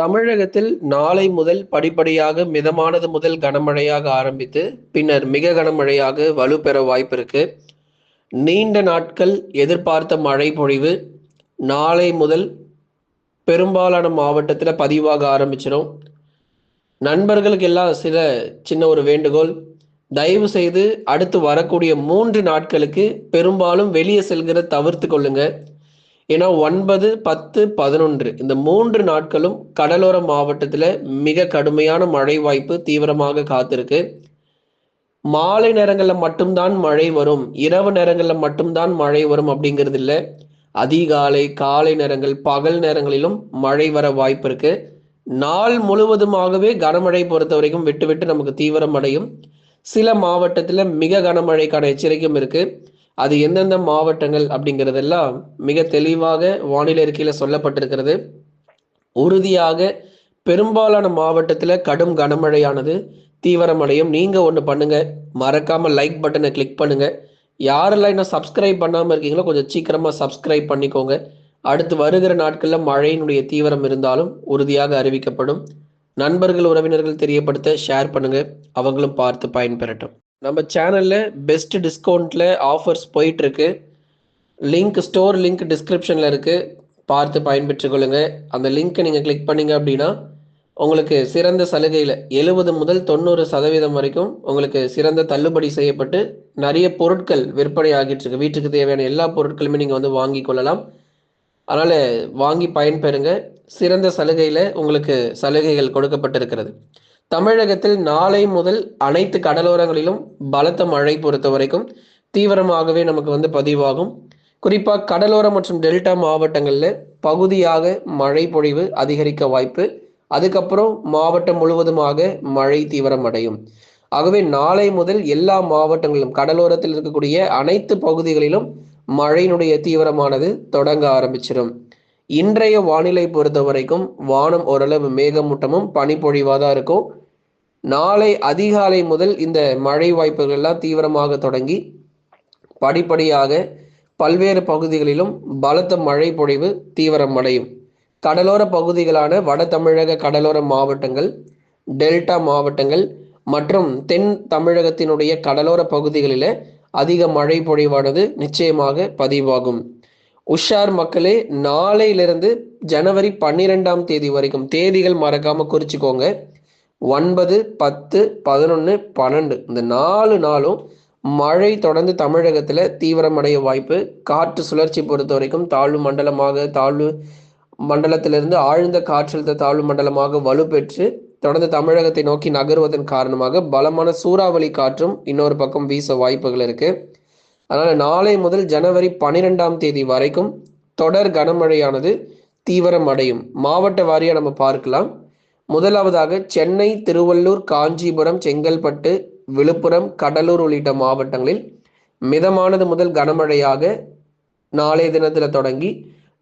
தமிழகத்தில் நாளை முதல் படிப்படியாக மிதமானது முதல் கனமழையாக ஆரம்பித்து பின்னர் மிக கனமழையாக வலுப்பெற வாய்ப்பிருக்கு. நீண்ட நாட்கள் எதிர்பார்த்த மழை பொழிவு நாளை முதல் பெரும்பாலான மாவட்டத்தில் பதிவாக ஆரம்பிச்சிடும். நண்பர்களுக்கு எல்லாம் சின்ன ஒரு வேண்டுகோள், தயவு செய்து அடுத்து வரக்கூடிய 3 நாட்களுக்கு பெரும்பாலும் வெளியே செல்கிற தவிர்த்து கொள்ளுங்க. ஏன்னா 9, 10, 11 இந்த 3 நாட்களும் கடலோர மாவட்டத்தில் மிக கடுமையான மழை வாய்ப்பு தீவிரமாக காத்திருக்கு. மாலை நேரங்களில் மட்டும்தான் மழை வரும், இரவு நேரங்களில் மட்டும்தான் மழை வரும் அப்படிங்கிறது இல்லை. அதிகாலை, காலை நேரங்கள், பகல் நேரங்களிலும் மழை வர வாய்ப்பு இருக்கு. நாள் முழுவதுமாகவே கனமழை பொறுத்த வரைக்கும் விட்டு விட்டு நமக்கு தீவிரம் அடையும். சில மாவட்டத்தில் மிக கனமழைக்கான எச்சரிக்கையும் இருக்கு. அது எந்தெந்த மாவட்டங்கள் அப்படிங்கிறதெல்லாம் மிக தெளிவாக வானிலை அறிக்கையில் சொல்லப்பட்டிருக்கிறது. உறுதியாக பெரும்பாலான மாவட்டத்தில் கடும் கனமழையானது தீவிரமடையும். நீங்கள் ஒன்று பண்ணுங்க, மறக்காமல் லைக் பட்டனை கிளிக் பண்ணுங்க. யாரெல்லாம் இன்னும் சப்ஸ்கிரைப் பண்ணாமல் இருக்கீங்களோ கொஞ்சம் சீக்கிரமாக சப்ஸ்கிரைப் பண்ணிக்கோங்க. அடுத்து வருகிற நாட்களில் மழையினுடைய தீவிரம் இருந்தாலும் உறுதியாக அறிவிக்கப்படும். நண்பர்கள் உறவினர்கள் தெரியப்படுத்த ஷேர் பண்ணுங்க, அவங்களும் பார்த்து பயன்பெறட்டும். நம்ம சேனல்ல பெஸ்ட் டிஸ்கவுண்ட்ல ஆஃபர்ஸ் போயிட்டு இருக்கு. ஸ்டோர் லிங்க் டிஸ்கிரிப்ஷன்ல இருக்கு, பார்த்து பயன்பெற்றுக் கொள்ளுங்க. அந்த லிங்க்கை நீங்க கிளிக் பண்ணீங்க அப்படின்னா உங்களுக்கு சிறந்த சலுகையில் 70 முதல் 90% வரைக்கும் உங்களுக்கு சிறந்த தள்ளுபடி செய்யப்பட்டு நிறைய பொருட்கள் விற்பனை ஆகிட்டு இருக்கு. வீட்டுக்கு தேவையான எல்லா பொருட்களுமே நீங்கள் வந்து வாங்கி கொள்ளலாம். அதனால் வாங்கி பயன்பெறுங்க. சிறந்த சலுகையில் உங்களுக்கு சலுகைகள் கொடுக்கப்பட்டிருக்கிறது. தமிழகத்தில் நாளை முதல் அனைத்து கடலோரங்களிலும் பலத்த மழை பொறுத்த வரைக்கும் தீவிரமாகவே நமக்கு வந்து பதிவாகும். குறிப்பாக கடலோர மற்றும் டெல்டா மாவட்டங்களில் பகுதியாக மழை பொழிவு அதிகரிக்க வாய்ப்பு. அதுக்கப்புறம் மாவட்டம் முழுவதுமாக மழை தீவிரம் அடையும். ஆகவே நாளை முதல் எல்லா மாவட்டங்களிலும் கடலோரத்தில் இருக்கக்கூடிய அனைத்து பகுதிகளிலும் மழையினுடைய தீவிரமானது தொடங்க ஆரம்பிச்சிடும். இன்றைய வானிலை பொறுத்த வரைக்கும் வானம் ஓரளவு மேகமூட்டமும் பனிப்பொழிவாக தான் இருக்கும். நாளை அதிகாலை முதல் இந்த மழை வாய்ப்புகள்லாம் தீவிரமாக தொடங்கி படிப்படியாக பல்வேறு பகுதிகளிலும் பலத்த மழை பொழிவு தீவிரம் அடையும். கடலோர பகுதிகளான வட தமிழக கடலோர மாவட்டங்கள், டெல்டா மாவட்டங்கள் மற்றும் தென் தமிழகத்தினுடைய கடலோர பகுதிகளில் அதிக மழை பொழிவானது நிச்சயமாக பதிவாகும். உஷார் மக்களே, நாளையிலிருந்து ஜனவரி 12ஆம் தேதி வரைக்கும் தேதிகள் மறக்காம குறிச்சுக்கோங்க. 9, 10, 11, 12 இந்த 4 நாளும் மழை தொடர்ந்து தமிழகத்தில் தீவிரமடைய வாய்ப்பு. காற்று சுழற்சி பொறுத்த வரைக்கும் தாழ்வு மண்டலத்திலிருந்து ஆழ்ந்த காற்றழுத்த தாழ்வு மண்டலமாக வலுப்பெற்று தொடர்ந்து தமிழகத்தை நோக்கி நகர்வதன் காரணமாக பலமான சூறாவளி காற்றும் இன்னொரு பக்கம் வீச வாய்ப்புகள் இருக்கு. அதனால நாளை முதல் ஜனவரி 12ஆம் தேதி வரைக்கும் தொடர் கனமழையானது தீவிரம் அடையும். மாவட்ட வாரியா நம்ம பார்க்கலாம். முதலாவதாக சென்னை, திருவள்ளூர், காஞ்சிபுரம், செங்கல்பட்டு, விழுப்புரம், கடலூர் உள்ளிட்ட மாவட்டங்களில் மிதமானது முதல் கனமழையாக நாளைய தினத்தில் தொடங்கி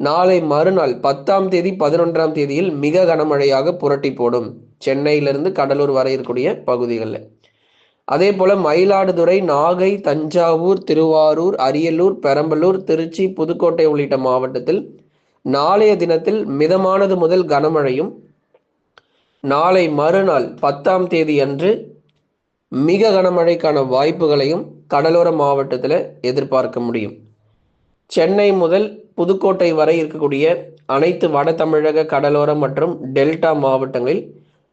நாளை மறுநாள் 10ஆம் தேதி 11ஆம் தேதியில் மிக கனமழையாக புரட்டி போடும் சென்னையிலிருந்து கடலூர் வரை இருக்கக்கூடிய பகுதிகளில். அதே போல மயிலாடுதுறை, நாகை, தஞ்சாவூர், திருவாரூர், அரியலூர், பெரம்பலூர், திருச்சி, புதுக்கோட்டை உள்ளிட்ட மாவட்டத்தில் நாளைய தினத்தில் மிதமானது முதல் கனமழையும் நாளை மறுநாள் 10ஆம் தேதி அன்று மிக கனமழைக்கான வாய்ப்புகளையும் கடலோர மாவட்டத்தில் எதிர்பார்க்க முடியும். சென்னை முதல் புதுக்கோட்டை வரை இருக்கக்கூடிய அனைத்து வட தமிழக கடலோர மற்றும் டெல்டா மாவட்டங்களில்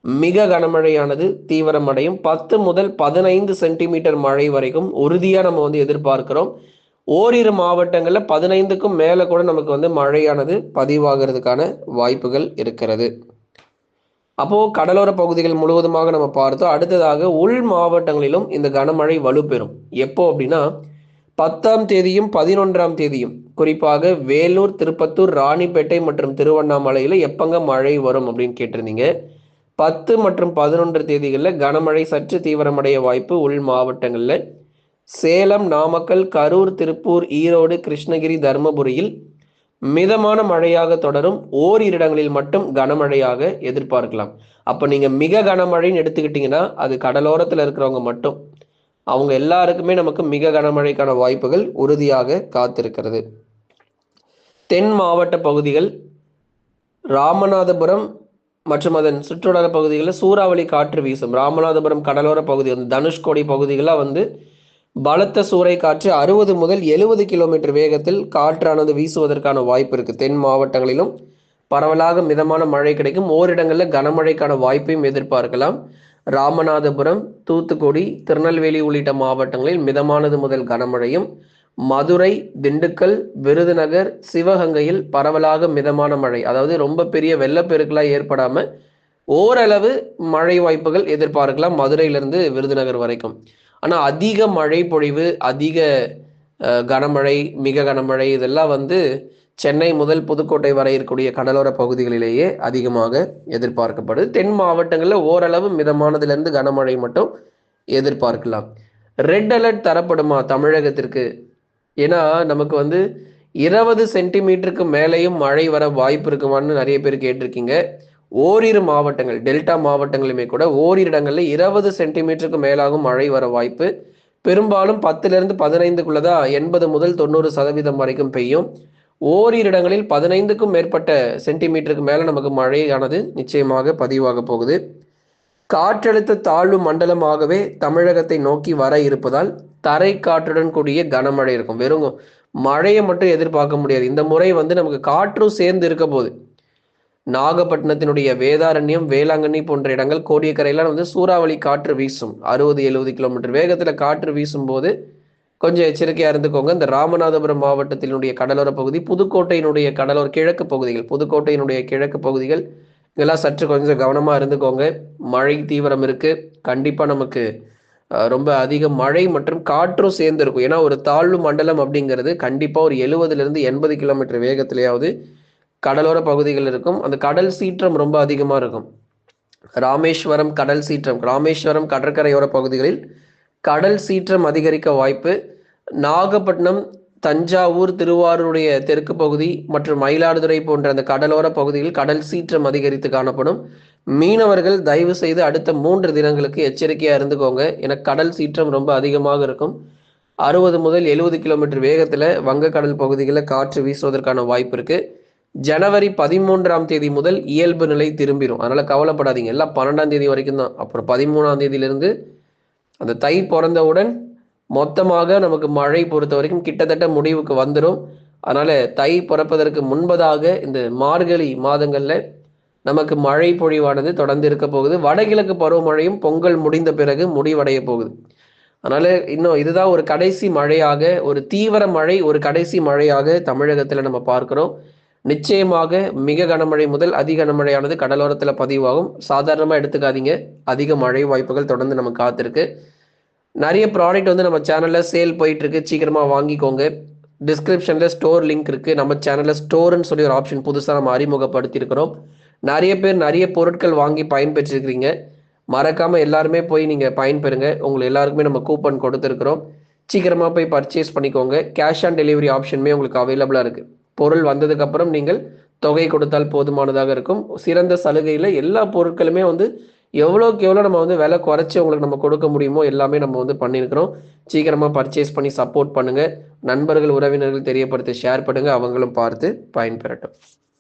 மிக கனமழையானது தீவிரமடையும். 10 முதல் 15 சென்டிமீட்டர் மழை வரைக்கும் உறுதியாக நம்ம வந்து எதிர்பார்க்கிறோம். ஓரிரு மாவட்டங்களில் 15க்கும் மேலே கூட நமக்கு வந்து மழையானது பதிவாகிறதுக்கான வாய்ப்புகள் இருக்கிறது. அப்போ கடலோர பகுதிகள் முழுவதுமாக நம்ம பார்த்தோம். அடுத்ததாக உள் மாவட்டங்களிலும் இந்த கனமழை வலுப்பெறும். எப்போ அப்படின்னா 10ஆம் தேதியும் 11ஆம் தேதியும் குறிப்பாக வேலூர், திருப்பத்தூர், ராணிப்பேட்டை மற்றும் திருவண்ணாமலையில் எப்பங்க மழை வரும் அப்படின்னு கேட்டிருந்தீங்க. 10 மற்றும் 11 தேதிகளில் கனமழை சற்று தீவிரமடைய வாய்ப்பு உள் மாவட்டங்களில். சேலம், நாமக்கல், கரூர், திருப்பூர், ஈரோடு, கிருஷ்ணகிரி, தருமபுரியில் மிதமான மழையாக தொடரும். ஓரிரு இடங்களில் மட்டும் கனமழையாக எதிர்பார்க்கலாம். அப்போ நீங்கள் மிக கனமழைன்னு எடுத்துக்கிட்டிங்கன்னா அது கடலோரத்தில் இருக்கிறவங்க மட்டும். அவங்க எல்லாருக்குமே நமக்கு மிக கனமழைக்கான வாய்ப்புகள் உறுதியாக காத்திருக்கிறது. தென் மாவட்ட பகுதிகள் ராமநாதபுரம், மற்றும் அதன் சுற்றுவட்டார பகுதிகளில் சூறாவளி காற்று வீசும். ராமநாதபுரம் கடலோர பகுதி வந்து தனுஷ்கோடி பகுதிகளாக வந்து பலத்த சூறை காற்று 60 முதல் 70 கிலோமீட்டர் வேகத்தில் காற்றானது வீசுவதற்கான வாய்ப்பு இருக்கு. தென் மாவட்டங்களிலும் பரவலாக மிதமான மழை கிடைக்கும். ஓரிடங்களில் கனமழைக்கான வாய்ப்பையும் எதிர்பார்க்கலாம். ராமநாதபுரம், தூத்துக்குடி, திருநெல்வேலி உள்ளிட்ட மாவட்டங்களில் மிதமானது முதல் கனமழையும், மதுரை, திண்டுக்கல், விருதுநகர், சிவகங்கையில் பரவலாக மிதமான மழை, அதாவது ரொம்ப பெரிய வெள்ளப்பெருக்கெல்லாம் ஏற்படாம ஓரளவு மழை வாய்ப்புகள் எதிர்பார்க்கலாம் மதுரையிலிருந்து விருதுநகர் வரைக்கும். ஆனால் அதிக மழை பொழிவு, அதிக கனமழை, மிக கனமழை இதெல்லாம் வந்து சென்னை முதல் புதுக்கோட்டை வரை இருக்கக்கூடிய கடலோர பகுதிகளிலேயே அதிகமாக எதிர்பார்க்கப்படுது. தென் மாவட்டங்களில் ஓரளவு மிதமானதிலிருந்து கனமழை மட்டும் எதிர்பார்க்கலாம். ரெட் அலர்ட் தரப்படுமா தமிழகத்திற்கு? ஏன்னா நமக்கு வந்து 20 சென்டிமீட்டருக்கு மேலேயும் மழை வர வாய்ப்பு இருக்குமான்னு நிறைய பேர் கேட்டிருக்கீங்க. ஓரிரு மாவட்டங்கள், டெல்டா மாவட்டங்களுமே கூட ஓரிரு இடங்களில் 20 சென்டிமீட்டருக்கு மேலாகும் மழை வர வாய்ப்பு. பெரும்பாலும் 10லிருந்து 15க்குள்ளதான் 80 முதல் 90% வரைக்கும் பெய்யும். ஓரிரு இடங்களில் 15க்கும் மேற்பட்ட சென்டிமீட்டருக்கு மேல நமக்கு மழையானது நிச்சயமாக பதிவாக போகுது. காற்றழுத்த தாழ்வு மண்டலமாகவே தமிழகத்தை நோக்கி வர இருப்பதால் தரை காற்றுடன் கூடிய கனமழை இருக்கும். வெறும் மழையை மட்டும் எதிர்பார்க்க முடியாது. இந்த முறை வந்து நமக்கு காற்றும் சேர்ந்து இருக்க போகுது. நாகப்பட்டினத்தினுடைய வேதாரண்யம், வேளாங்கண்ணி போன்ற இடங்கள், கோடியக்கரையெல்லாம் வந்து சூறாவளி காற்று வீசும். 60-70 கிலோமீட்டர் வேகத்துல காற்று வீசும் போது கொஞ்சம் எச்சரிக்கையா இருந்துக்கோங்க. இந்த ராமநாதபுரம் மாவட்டத்தினுடைய கடலோர பகுதி, புதுக்கோட்டையினுடைய கடலோர கிழக்கு பகுதிகள், புதுக்கோட்டையினுடைய கிழக்கு பகுதிகள் இதெல்லாம் சற்று கொஞ்சம் கவனமா இருந்துக்கோங்க. மழை தீவிரம் இருக்கு. கண்டிப்பா நமக்கு ரொம்ப அதிக மழை மற்றும் காற்றும் சேர்ந்து இருக்கும். ஏன்னா ஒரு தாழ்வு மண்டலம் அப்படிங்கிறது கண்டிப்பா ஒரு 70லிருந்து 80 கிலோமீட்டர் வேகத்திலேயாவது கடலோர பகுதிகள் இருக்கும். அந்த கடல் சீற்றம் ரொம்ப அதிகமா இருக்கும். ராமேஸ்வரம் கடல் சீற்றம், ராமேஸ்வரம் கடற்கரையோர பகுதிகளில் கடல் சீற்றம் அதிகரிக்க வாய்ப்பு. நாகப்பட்டினம், தஞ்சாவூர், திருவாரூருடைய தெற்கு பகுதி மற்றும் மயிலாடுதுறை போன்ற அந்த கடலோர பகுதிகளில் கடல் சீற்றம் அதிகரித்து காணப்படும். மீனவர்கள் தயவு செய்து அடுத்த 3 தினங்களுக்கு எச்சரிக்கையா இருந்துக்கோங்க. ஏன்னா கடல் சீற்றம் ரொம்ப அதிகமாக இருக்கும். 60 முதல் 70 கிலோமீட்டர் வேகத்துல வங்கக்கடல் பகுதிகளில் காற்று வீசுவதற்கான வாய்ப்பு இருக்கு. ஜனவரி 13ஆம் தேதி முதல் இயல்பு நிலை திரும்பிடும். அதனால கவலைப்படாதீங்க. எல்லாம் 12ஆம் தேதி வரைக்கும் தான். அப்புறம் 13ஆம் தேதியிலிருந்து அந்த தை பிறந்தவுடன் மொத்தமாக நமக்கு மழை பொறுத்த வரைக்கும் கிட்டத்தட்ட முடிவுக்கு வந்துடும். அதனால தை பிறப்பதற்கு முன்பதாக இந்த மார்கழி மாதங்கள்ல நமக்கு மழை பொழிவானது தொடர்ந்து இருக்க போகுது. வடகிழக்கு பருவமழையும் பொங்கல் முடிந்த பிறகு முடிவடைய போகுது. அதனால இன்னும் இதுதான் ஒரு கடைசி மழையாக, ஒரு தீவிர மழை, ஒரு கடைசி மழையாக தமிழகத்துல நம்ம பார்க்கிறோம். நிச்சயமாக மிக கனமழை முதல் அதி கனமழையானது கடலோரத்துல பதிவாகும். சாதாரணமா எடுத்துக்காதீங்க. அதிக மழை வாய்ப்புகள் தொடர்ந்து நமக்கு காத்திருக்கு. நிறைய ப்ராடக்ட் வந்து நம்ம சேனல்ல சேல் போயிட்டு இருக்கு. சீக்கிரமா வாங்கிக்கோங்க. டிஸ்கிரிப்ஷன்ல ஸ்டோர் லிங்க் இருக்கு. நம்ம சேனல்ல ஸ்டோர்னு சொல்லி ஒரு ஆப்ஷன் புதுசாக நம்ம அறிமுகப்படுத்தி இருக்கிறோம். நிறைய பேர் நிறைய பொருட்கள் வாங்கி பயன்பெற்றிருக்கிறீங்க. மறக்காம எல்லாருமே போய் நீங்க பயன்பெறுங்க. உங்களுக்கு எல்லாருக்குமே நம்ம கூப்பன் கொடுத்துருக்கிறோம். சீக்கிரமா போய் பர்ச்சேஸ் பண்ணிக்கோங்க. கேஷ் ஆன் டெலிவரி ஆப்ஷனுமே உங்களுக்கு அவைலபிளா இருக்கு. பொருள் வந்ததுக்கு அப்புறம் நீங்கள் தொகை கொடுத்தால் போதுமானதாக இருக்கும். சிறந்த சலுகையில எல்லா பொருட்களுமே வந்து எவ்வளோக்கு எவ்வளோ நம்ம வந்து விலை குறைச்சி உங்களுக்கு நம்ம கொடுக்க முடியுமோ எல்லாமே நம்ம வந்து பண்ணியிருக்கிறோம். சீக்கிரமா பர்ச்சேஸ் பண்ணி சப்போர்ட் பண்ணுங்க. நண்பர்கள், உறவினர்கள் தெரியப்படுத்தி ஷேர் பண்ணுங்க. அவங்களும் பார்த்து பயன்பெறட்டும்.